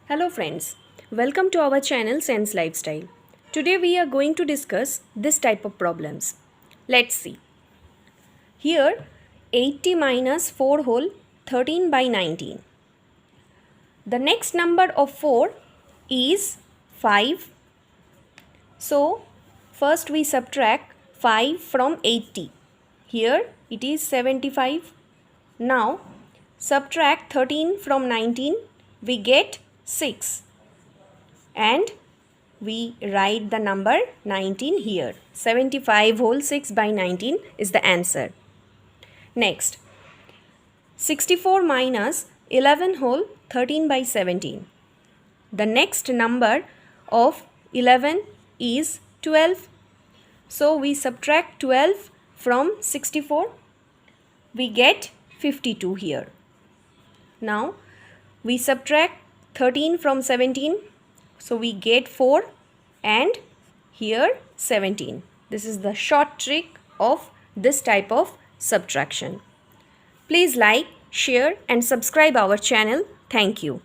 Hello friends, welcome to our channel Sense Lifestyle. Today we are going to discuss this type of problems. Let's see. Here 80 minus 4 whole 13 by 19. The next number of 4 is 5. So first we subtract 5 from 80. Here it is 75. Now subtract 13 from 19. We get 6 and we write the number 19 here. 75 whole 6 by 19 is the answer. Next, 64 minus 11 whole 13 by 17. The next number of 11 is 12. So we subtract 12 from 64. We get 52 here. Now we subtract 13 from 17. So we get 4 and here 17. This is the short trick of this type of subtraction. Please like, share and subscribe our channel. Thank you.